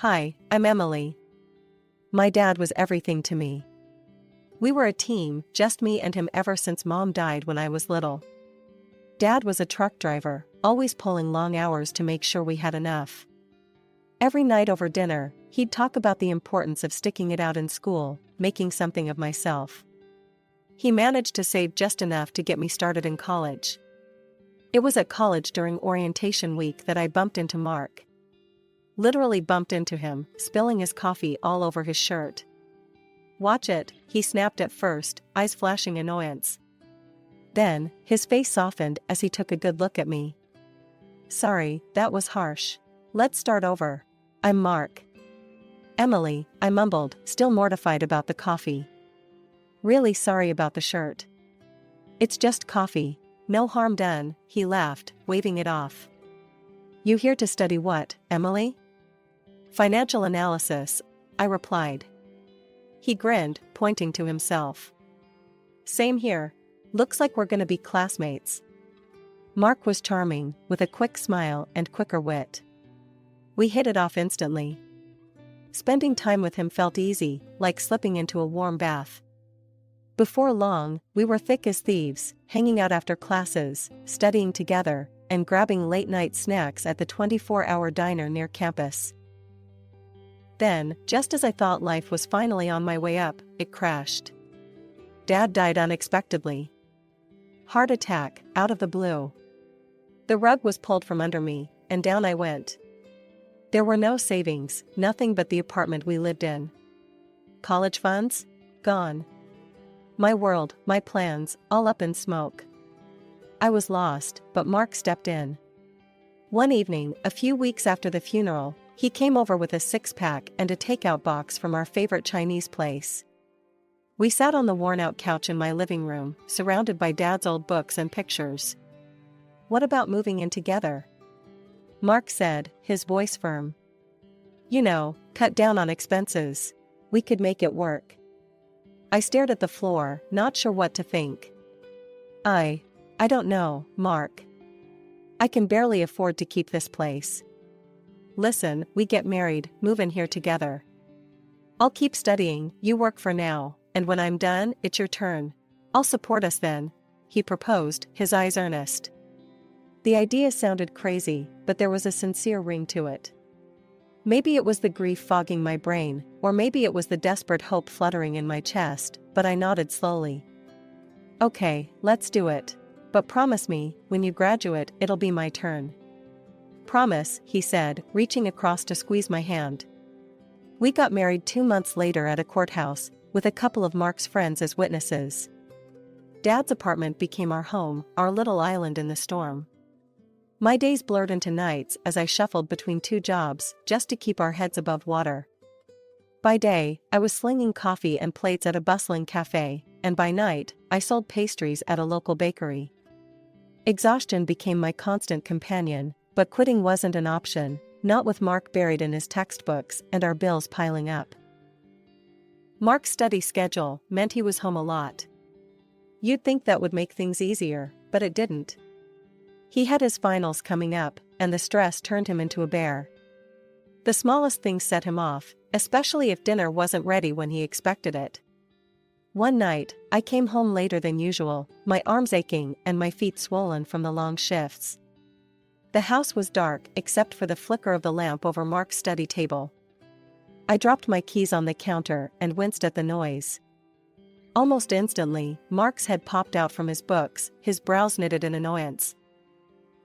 Hi, I'm Emily. My dad was everything to me. We were a team, just me and him ever since Mom died when I was little. Dad was a truck driver, always pulling long hours to make sure we had enough. Every night over dinner, he'd talk about the importance of sticking it out in school, making something of myself. He managed to save just enough to get me started in college. It was at college during orientation week that I bumped into Mark. Literally bumped into him, spilling his coffee all over his shirt. "Watch it," he snapped at first, eyes flashing annoyance. Then, his face softened as he took a good look at me. "Sorry, that was harsh. Let's start over. I'm Mark." "Emily," I mumbled, still mortified about the coffee. "Really sorry about the shirt." "It's just coffee. No harm done," he laughed, waving it off. "You here to study what, Emily?" "Financial analysis," I replied. He grinned, pointing to himself. "Same here. Looks like we're gonna be classmates." Mark was charming, with a quick smile and quicker wit. We hit it off instantly. Spending time with him felt easy, like slipping into a warm bath. Before long, we were thick as thieves, hanging out after classes, studying together, and grabbing late-night snacks at the 24-hour diner near campus. Then, just as I thought life was finally on my way up, it crashed. Dad died unexpectedly. Heart attack, out of the blue. The rug was pulled from under me, and down I went. There were no savings, nothing but the apartment we lived in. College funds? Gone. My world, my plans, all up in smoke. I was lost, but Mark stepped in. One evening, a few weeks after the funeral, he came over with a six-pack and a takeout box from our favorite Chinese place. We sat on the worn-out couch in my living room, surrounded by Dad's old books and pictures. "What about moving in together?" Mark said, his voice firm. "You know, cut down on expenses. We could make it work." I stared at the floor, not sure what to think. I don't know, Mark. I can barely afford to keep this place. Listen, we get married, move in here together. I'll keep studying, you work for now, and when I'm done, it's your turn. I'll support us then," he proposed, his eyes earnest. The idea sounded crazy, but there was a sincere ring to it. Maybe it was the grief fogging my brain, or maybe it was the desperate hope fluttering in my chest, but I nodded slowly. "Okay, let's do it. But promise me, when you graduate, it'll be my turn." "Promise," he said, reaching across to squeeze my hand. We got married 2 months later at a courthouse, with a couple of Mark's friends as witnesses. Dad's apartment became our home, our little island in the storm. My days blurred into nights as I shuffled between 2 jobs, just to keep our heads above water. By day, I was slinging coffee and plates at a bustling cafe, and by night, I sold pastries at a local bakery. Exhaustion became my constant companion, but quitting wasn't an option, not with Mark buried in his textbooks and our bills piling up. Mark's study schedule meant he was home a lot. You'd think that would make things easier, but it didn't. He had his finals coming up, and the stress turned him into a bear. The smallest thing set him off, especially if dinner wasn't ready when he expected it. One night, I came home later than usual, my arms aching and my feet swollen from the long shifts. The house was dark except for the flicker of the lamp over Mark's study table. I dropped my keys on the counter and winced at the noise. Almost instantly, Mark's head popped out from his books, his brows knitted in annoyance.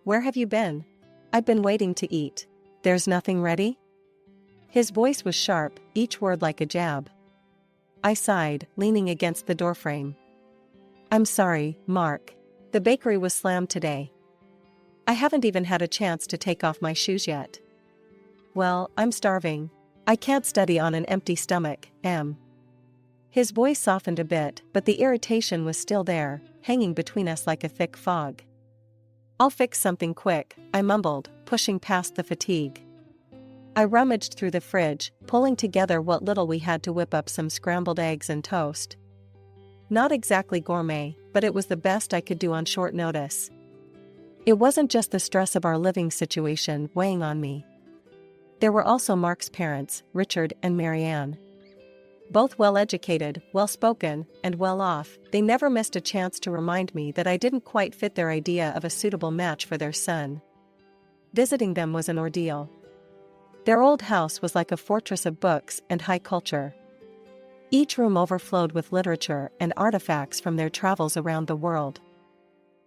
"Where have you been?" "I've been waiting to eat. There's nothing ready?" His voice was sharp, each word like a jab. I sighed, leaning against the doorframe. "I'm sorry, Mark. The bakery was slammed today. I haven't even had a chance to take off my shoes yet." "Well, I'm starving. I can't study on an empty stomach, Em." His voice softened a bit, but the irritation was still there, hanging between us like a thick fog. "I'll fix something quick," I mumbled, pushing past the fatigue. I rummaged through the fridge, pulling together what little we had to whip up some scrambled eggs and toast. Not exactly gourmet, but it was the best I could do on short notice. It wasn't just the stress of our living situation weighing on me. There were also Mark's parents, Richard and Marianne. Both well-educated, well-spoken, and well-off, they never missed a chance to remind me that I didn't quite fit their idea of a suitable match for their son. Visiting them was an ordeal. Their old house was like a fortress of books and high culture. Each room overflowed with literature and artifacts from their travels around the world.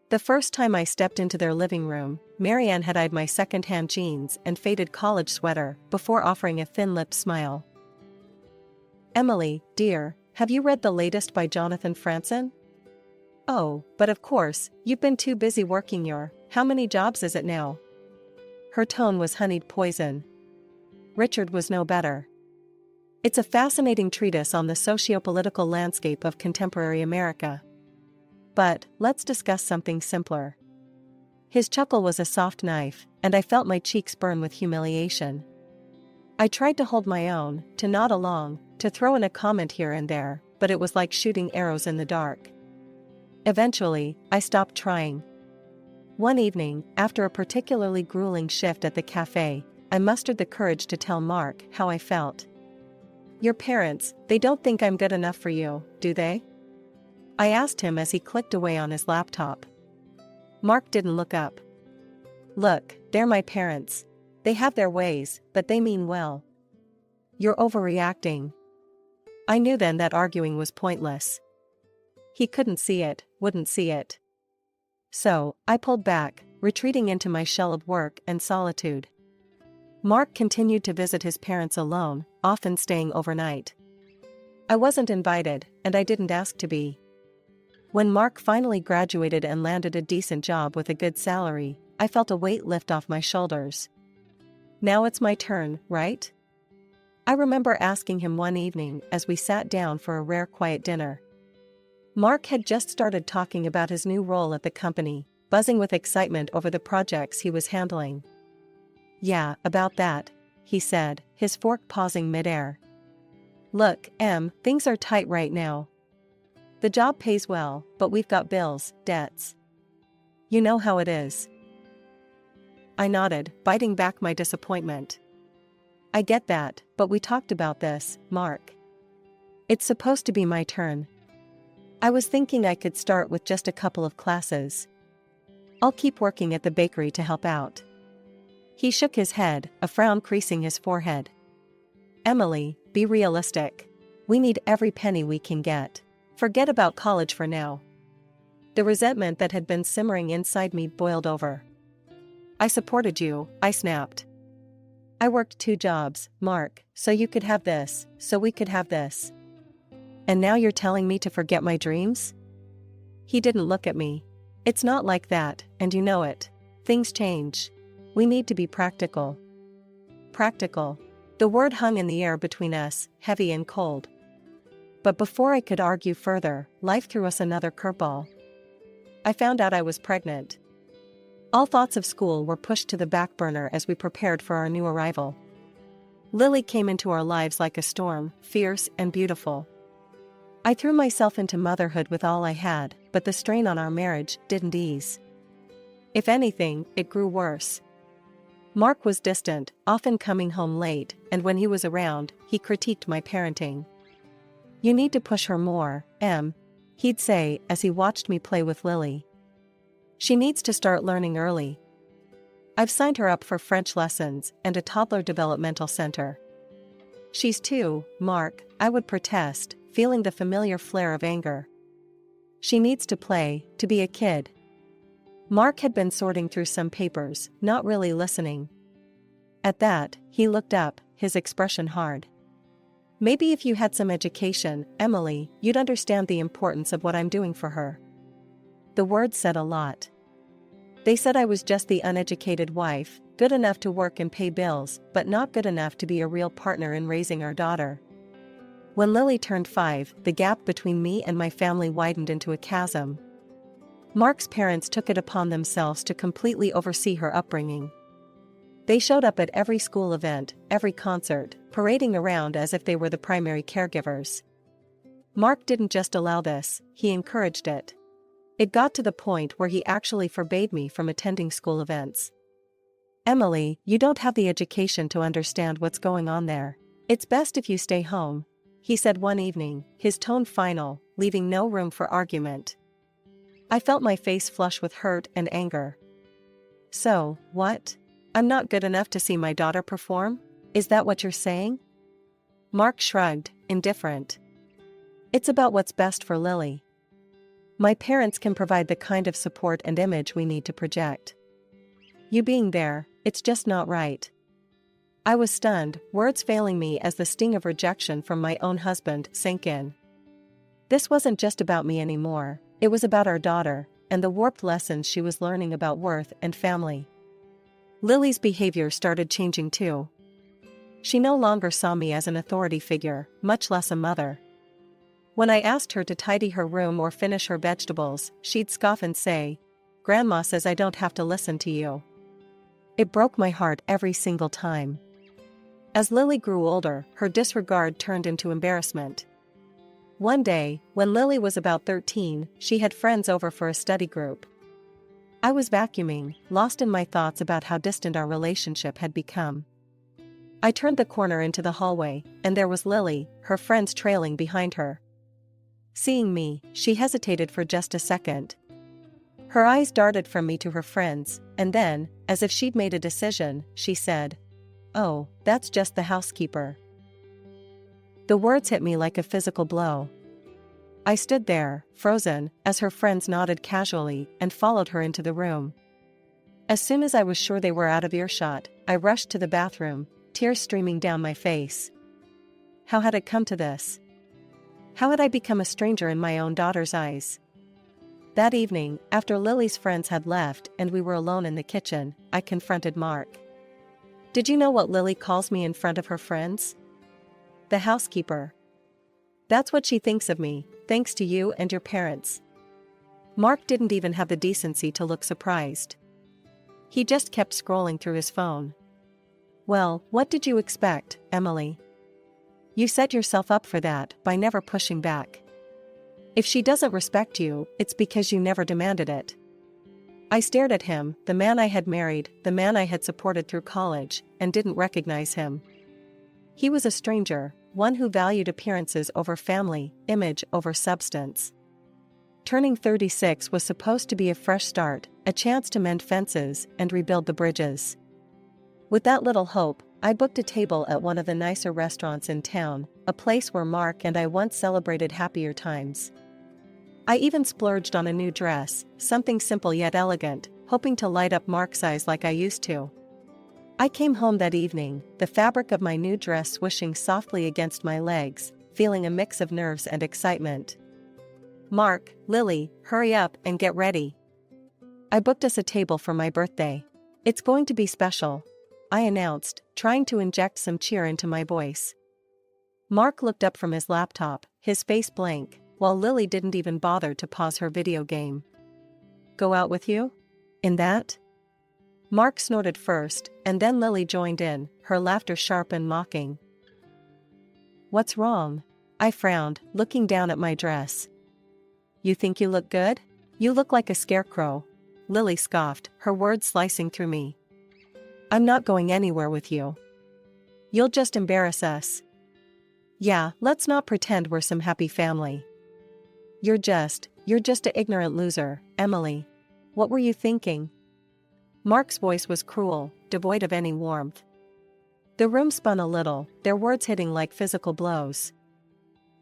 The first time I stepped into their living room, Marianne had eyed my second-hand jeans and faded college sweater before offering a thin-lipped smile. "Emily, dear, have you read the latest by Jonathan Franzen?" "Oh, but of course, you've been too busy working your, how many jobs is it now?" Her tone was honeyed poison. Richard was no better. "It's a fascinating treatise on the socio-political landscape of contemporary America. But, let's discuss something simpler." His chuckle was a soft knife, and I felt my cheeks burn with humiliation. I tried to hold my own, to nod along, to throw in a comment here and there, but it was like shooting arrows in the dark. Eventually, I stopped trying. One evening, after a particularly grueling shift at the cafe, I mustered the courage to tell Mark how I felt. "Your parents, they don't think I'm good enough for you, do they?" I asked him as he clicked away on his laptop. Mark didn't look up. "Look, they're my parents. They have their ways, but they mean well." "You're overreacting." I knew then that arguing was pointless. He couldn't see it, wouldn't see it. So, I pulled back, retreating into my shell of work and solitude. Mark continued to visit his parents alone, often staying overnight. I wasn't invited, and I didn't ask to be. When Mark finally graduated and landed a decent job with a good salary, I felt a weight lift off my shoulders. Now it's my turn, right? I remember asking him one evening as we sat down for a rare quiet dinner. Mark had just started talking about his new role at the company, buzzing with excitement over the projects he was handling. "Yeah, about that," he said, his fork pausing midair. "Look, things are tight right now. The job pays well, but we've got bills, debts. You know how it is." I nodded, biting back my disappointment. "I get that, but we talked about this, Mark. It's supposed to be my turn. I was thinking I could start with just a couple of classes. I'll keep working at the bakery to help out." He shook his head, a frown creasing his forehead. "Emily, be realistic. We need every penny we can get. Forget about college for now." The resentment that had been simmering inside me boiled over. "I supported you," I snapped. "I worked 2 jobs, Mark, so you could have this, so we could have this. And now you're telling me to forget my dreams?" He didn't look at me. "It's not like that, and you know it. Things change. We need to be practical." Practical. The word hung in the air between us, heavy and cold. But before I could argue further, life threw us another curveball. I found out I was pregnant. All thoughts of school were pushed to the back burner as we prepared for our new arrival. Lily came into our lives like a storm, fierce and beautiful. I threw myself into motherhood with all I had, but the strain on our marriage didn't ease. If anything, it grew worse. Mark was distant, often coming home late, and when he was around, he critiqued my parenting. "You need to push her more, he'd say as he watched me play with Lily. "She needs to start learning early. I've signed her up for French lessons and a toddler developmental center." "She's 2, Mark," I would protest, feeling the familiar flare of anger. "She needs to play, to be a kid." Mark had been sorting through some papers, not really listening. At that, he looked up, his expression hard. "Maybe if you had some education, Emily, you'd understand the importance of what I'm doing for her." The words said a lot. They said I was just the uneducated wife, good enough to work and pay bills, but not good enough to be a real partner in raising our daughter. When Lily turned 5, the gap between me and my family widened into a chasm. Mark's parents took it upon themselves to completely oversee her upbringing. They showed up at every school event, every concert, parading around as if they were the primary caregivers. Mark didn't just allow this, he encouraged it. It got to the point where he actually forbade me from attending school events. Emily, you don't have the education to understand what's going on there. It's best if you stay home, he said one evening, his tone final, leaving no room for argument. I felt my face flush with hurt and anger. So, what? I'm not good enough to see my daughter perform? Is that what you're saying? Mark shrugged, indifferent. It's about what's best for Lily. My parents can provide the kind of support and image we need to project. You being there, it's just not right. I was stunned, words failing me as the sting of rejection from my own husband sank in. This wasn't just about me anymore, it was about our daughter, and the warped lessons she was learning about worth and family. Lily's behavior started changing too. She no longer saw me as an authority figure, much less a mother. When I asked her to tidy her room or finish her vegetables, she'd scoff and say, "Grandma says I don't have to listen to you." It broke my heart every single time. As Lily grew older, her disregard turned into embarrassment. One day, when Lily was about 13, she had friends over for a study group. I was vacuuming, lost in my thoughts about how distant our relationship had become. I turned the corner into the hallway, and there was Lily, her friends trailing behind her. Seeing me, she hesitated for just a second. Her eyes darted from me to her friends, and then, as if she'd made a decision, she said, "Oh, that's just the housekeeper." The words hit me like a physical blow. I stood there, frozen, as her friends nodded casually and followed her into the room. As soon as I was sure they were out of earshot, I rushed to the bathroom, tears streaming down my face. How had it come to this? How had I become a stranger in my own daughter's eyes? That evening, after Lily's friends had left and we were alone in the kitchen, I confronted Mark. "Did you know what Lily calls me in front of her friends? The housekeeper. That's what she thinks of me, thanks to you and your parents." Mark didn't even have the decency to look surprised. He just kept scrolling through his phone. "Well, what did you expect, Emily? You set yourself up for that by never pushing back. If she doesn't respect you, it's because you never demanded it." I stared at him, the man I had married, the man I had supported through college, and didn't recognize him. He was a stranger, one who valued appearances over family, image over substance. Turning 36 was supposed to be a fresh start, a chance to mend fences and rebuild the bridges. With that little hope, I booked a table at one of the nicer restaurants in town, a place where Mark and I once celebrated happier times. I even splurged on a new dress, something simple yet elegant, hoping to light up Mark's eyes like I used to. I came home that evening, the fabric of my new dress swishing softly against my legs, feeling a mix of nerves and excitement. "Mark, Lily, hurry up and get ready. I booked us a table for my birthday. It's going to be special," I announced, trying to inject some cheer into my voice. Mark looked up from his laptop, his face blank, while Lily didn't even bother to pause her video game. "Go out with you? In that?" Mark snorted first, and then Lily joined in, her laughter sharp and mocking. "What's wrong?" I frowned, looking down at my dress. "You think you look good? You look like a scarecrow," Lily scoffed, her words slicing through me. "I'm not going anywhere with you. You'll just embarrass us." "Yeah, let's not pretend we're some happy family. You're just an ignorant loser, Emily. What were you thinking?" Mark's voice was cruel, devoid of any warmth. The room spun a little, their words hitting like physical blows.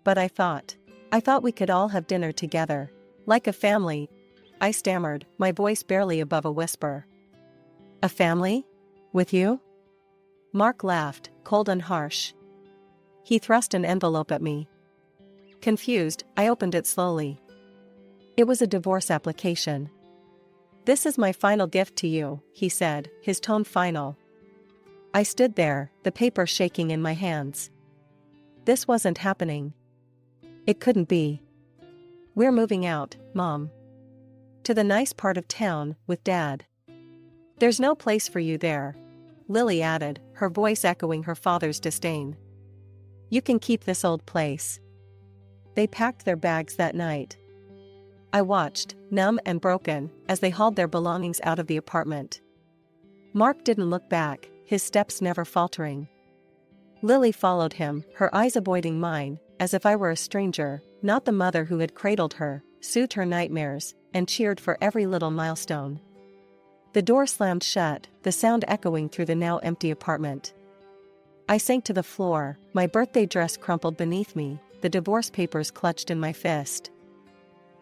"But I thought we could all have dinner together. Like a family," I stammered, my voice barely above a whisper. "A family? With you?" Mark laughed, cold and harsh. He thrust an envelope at me. Confused, I opened it slowly. It was a divorce application. "This is my final gift to you," he said, his tone final. I stood there, the paper shaking in my hands. This wasn't happening. It couldn't be. "We're moving out, Mom. To the nice part of town, with Dad." "There's no place for you there," Lily added, her voice echoing her father's disdain. "You can keep this old place." They packed their bags that night. I watched, numb and broken, as they hauled their belongings out of the apartment. Mark didn't look back, his steps never faltering. Lily followed him, her eyes avoiding mine, as if I were a stranger, not the mother who had cradled her, soothed her nightmares, and cheered for every little milestone. The door slammed shut, the sound echoing through the now empty apartment. I sank to the floor, my birthday dress crumpled beneath me, the divorce papers clutched in my fist.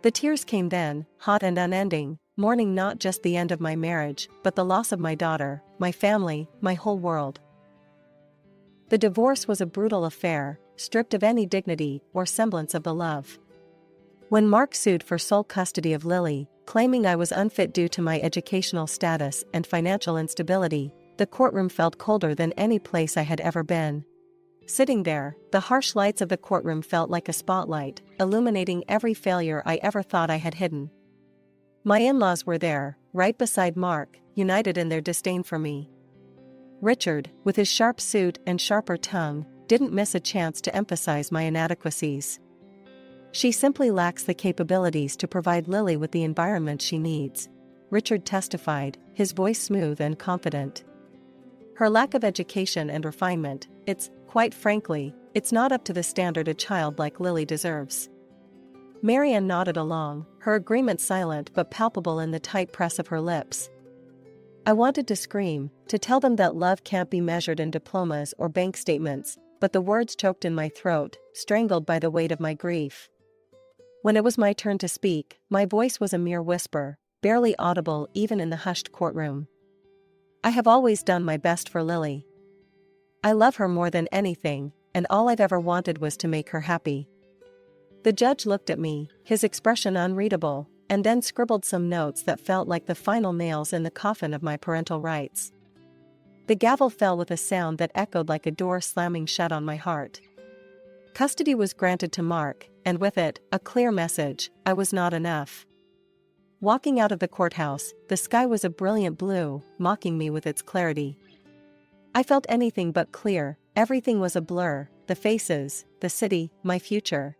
The tears came then, hot and unending, mourning not just the end of my marriage, but the loss of my daughter, my family, my whole world. The divorce was a brutal affair, stripped of any dignity or semblance of the love. When Mark sued for sole custody of Lily, claiming I was unfit due to my educational status and financial instability, the courtroom felt colder than any place I had ever been. Sitting there, the harsh lights of the courtroom felt like a spotlight, illuminating every failure I ever thought I had hidden. My in-laws were there, right beside Mark, united in their disdain for me. Richard, with his sharp suit and sharper tongue, didn't miss a chance to emphasize my inadequacies. She simply lacks the capabilities to provide Lily with the environment she needs, Richard testified, his voice smooth and confident. Her lack of education and refinement, quite frankly, it's not up to the standard a child like Lily deserves. Marianne nodded along, her agreement silent but palpable in the tight press of her lips. I wanted to scream, to tell them that love can't be measured in diplomas or bank statements, but the words choked in my throat, strangled by the weight of my grief. When it was my turn to speak, my voice was a mere whisper, barely audible even in the hushed courtroom. I have always done my best for Lily. I love her more than anything, and all I've ever wanted was to make her happy. The judge looked at me, his expression unreadable, and then scribbled some notes that felt like the final nails in the coffin of my parental rights. The gavel fell with a sound that echoed like a door slamming shut on my heart. Custody was granted to Mark, and with it, a clear message: I was not enough. Walking out of the courthouse, the sky was a brilliant blue, mocking me with its clarity. I felt anything but clear, everything was a blur, the faces, the city, my future.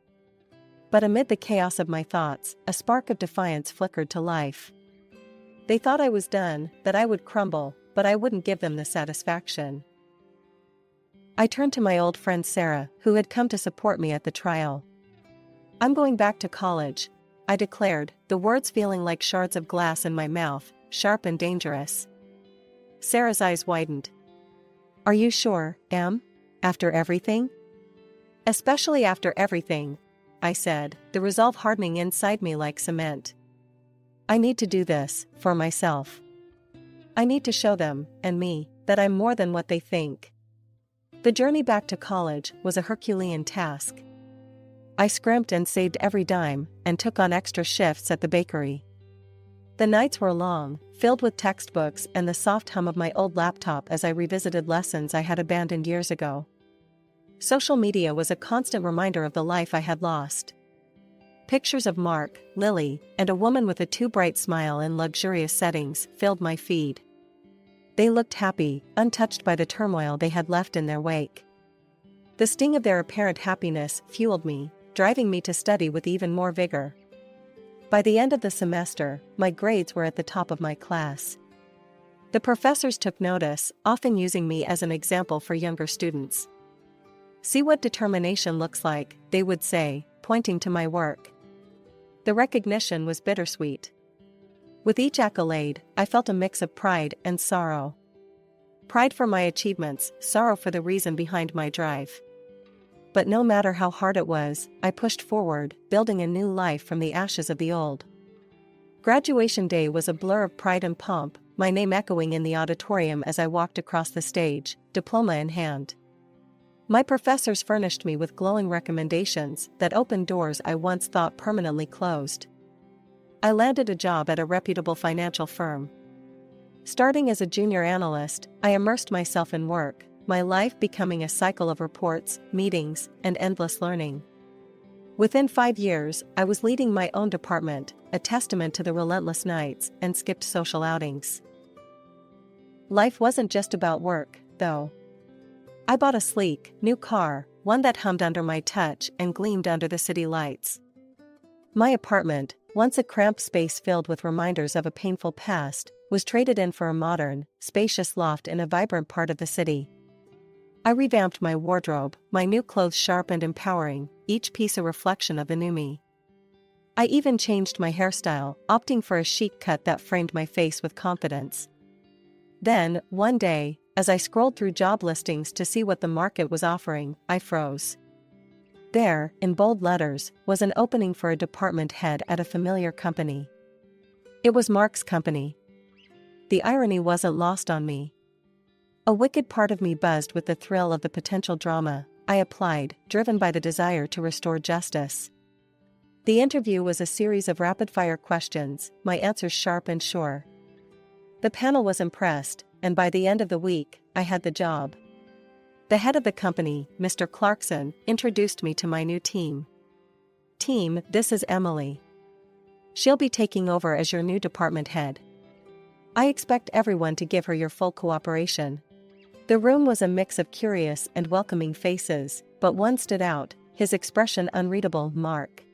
But amid the chaos of my thoughts, a spark of defiance flickered to life. They thought I was done, that I would crumble, but I wouldn't give them the satisfaction. I turned to my old friend Sarah, who had come to support me at the trial. I'm going back to college, I declared, the words feeling like shards of glass in my mouth, sharp and dangerous. Sarah's eyes widened. Are you sure, Em? After everything? Especially after everything, I said, the resolve hardening inside me like cement. I need to do this, for myself. I need to show them, and me, that I'm more than what they think. The journey back to college was a Herculean task. I scrimped and saved every dime, and took on extra shifts at the bakery. The nights were long, filled with textbooks and the soft hum of my old laptop as I revisited lessons I had abandoned years ago. Social media was a constant reminder of the life I had lost. Pictures of Mark, Lily, and a woman with a too bright smile in luxurious settings filled my feed. They looked happy, untouched by the turmoil they had left in their wake. The sting of their apparent happiness fueled me, driving me to study with even more vigor. By the end of the semester, my grades were at the top of my class. The professors took notice, often using me as an example for younger students. See what determination looks like, they would say, pointing to my work. The recognition was bittersweet. With each accolade, I felt a mix of pride and sorrow. Pride for my achievements, sorrow for the reason behind my drive. But no matter how hard it was, I pushed forward, building a new life from the ashes of the old. Graduation day was a blur of pride and pomp, my name echoing in the auditorium as I walked across the stage, diploma in hand. My professors furnished me with glowing recommendations that opened doors I once thought permanently closed. I landed a job at a reputable financial firm. Starting as a junior analyst, I immersed myself in work, my life becoming a cycle of reports, meetings, and endless learning. Within 5 years, I was leading my own department, a testament to the relentless nights and skipped social outings. Life wasn't just about work, though. I bought a sleek, new car, one that hummed under my touch and gleamed under the city lights. My apartment, once a cramped space filled with reminders of a painful past, was traded in for a modern, spacious loft in a vibrant part of the city. I revamped my wardrobe, my new clothes sharp and empowering, each piece a reflection of the new me. I even changed my hairstyle, opting for a chic cut that framed my face with confidence. Then, one day, as I scrolled through job listings to see what the market was offering, I froze. There, in bold letters, was an opening for a department head at a familiar company. It was Mark's company. The irony wasn't lost on me. A wicked part of me buzzed with the thrill of the potential drama. I applied, driven by the desire to restore justice. The interview was a series of rapid-fire questions, my answers sharp and sure. The panel was impressed, and by the end of the week, I had the job. The head of the company, Mr. Clarkson, introduced me to my new team. "Team, this is Emily. She'll be taking over as your new department head. I expect everyone to give her your full cooperation." The room was a mix of curious and welcoming faces, but one stood out, his expression unreadable. Mark.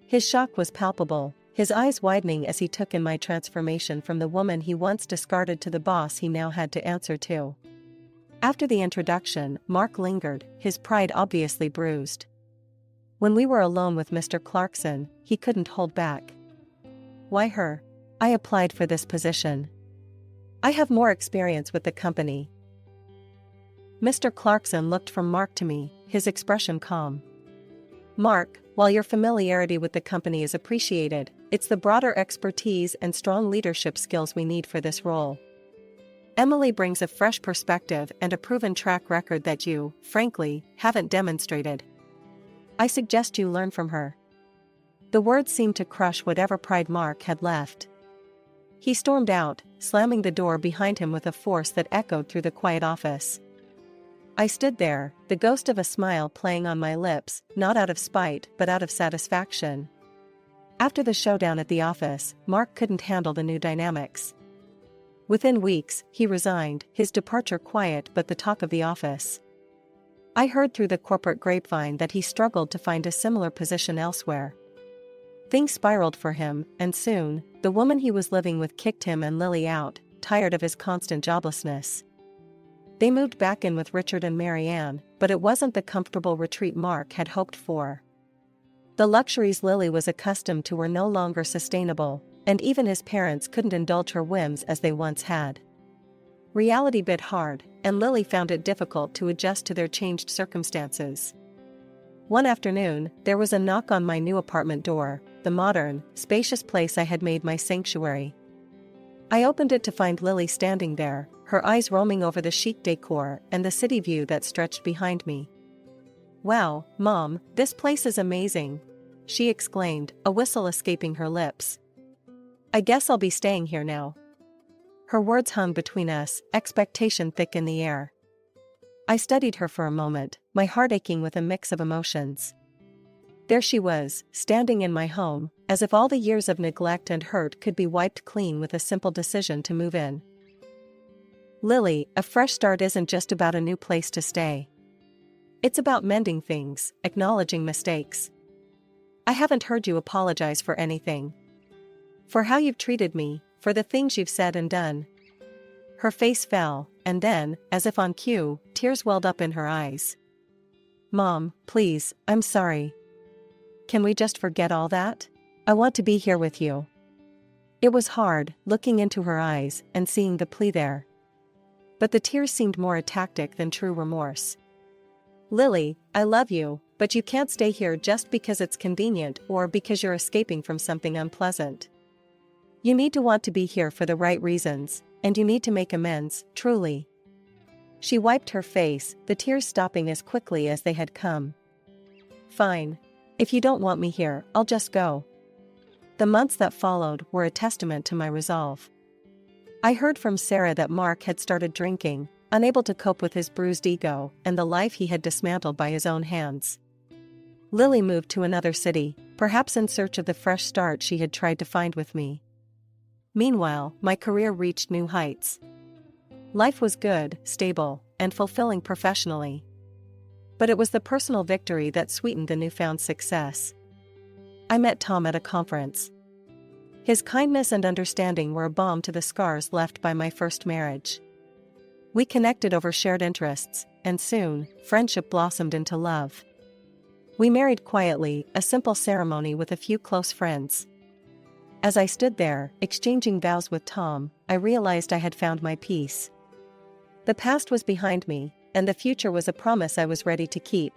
His shock was palpable, his eyes widening as he took in my transformation from the woman he once discarded to the boss he now had to answer to. After the introduction, Mark lingered, his pride obviously bruised. When we were alone with Mr. Clarkson, he couldn't hold back. "Why her? I applied for this position. I have more experience with the company." Mr. Clarkson looked from Mark to me, his expression calm. "Mark, while your familiarity with the company is appreciated, it's the broader expertise and strong leadership skills we need for this role. Emily brings a fresh perspective and a proven track record that you, frankly, haven't demonstrated. I suggest you learn from her." The words seemed to crush whatever pride Mark had left. He stormed out, slamming the door behind him with a force that echoed through the quiet office. I stood there, the ghost of a smile playing on my lips, not out of spite but out of satisfaction. After the showdown at the office, Mark couldn't handle the new dynamics. Within weeks, he resigned, his departure quiet but the talk of the office. I heard through the corporate grapevine that he struggled to find a similar position elsewhere. Things spiraled for him, and soon, the woman he was living with kicked him and Lily out, tired of his constant joblessness. They moved back in with Richard and Marianne, but it wasn't the comfortable retreat Mark had hoped for. The luxuries Lily was accustomed to were no longer sustainable, and even his parents couldn't indulge her whims as they once had. Reality bit hard, and Lily found it difficult to adjust to their changed circumstances. One afternoon, there was a knock on my new apartment door, the modern, spacious place I had made my sanctuary. I opened it to find Lily standing there, her eyes roaming over the chic decor and the city view that stretched behind me. "Wow, Mom, this place is amazing," she exclaimed, a whistle escaping her lips. "I guess I'll be staying here now." Her words hung between us, expectation thick in the air. I studied her for a moment, my heart aching with a mix of emotions. There she was, standing in my home, as if all the years of neglect and hurt could be wiped clean with a simple decision to move in. "Lily, a fresh start isn't just about a new place to stay. It's about mending things, acknowledging mistakes. I haven't heard you apologize for anything. For how you've treated me, for the things you've said and done." Her face fell, and then, as if on cue, tears welled up in her eyes. "Mom, please, I'm sorry. Can we just forget all that? I want to be here with you." It was hard, looking into her eyes and seeing the plea there. But the tears seemed more a tactic than true remorse. "Lily, I love you, but you can't stay here just because it's convenient or because you're escaping from something unpleasant. You need to want to be here for the right reasons, and you need to make amends, truly." She wiped her face, the tears stopping as quickly as they had come. "Fine. If you don't want me here, I'll just go." The months that followed were a testament to my resolve. I heard from Sarah that Mark had started drinking, unable to cope with his bruised ego and the life he had dismantled by his own hands. Lily moved to another city, perhaps in search of the fresh start she had tried to find with me. Meanwhile, my career reached new heights. Life was good, stable, and fulfilling professionally. But it was the personal victory that sweetened the newfound success. I met Tom at a conference. His kindness and understanding were a balm to the scars left by my first marriage. We connected over shared interests, and soon, friendship blossomed into love. We married quietly, a simple ceremony with a few close friends. As I stood there, exchanging vows with Tom, I realized I had found my peace. The past was behind me, and the future was a promise I was ready to keep.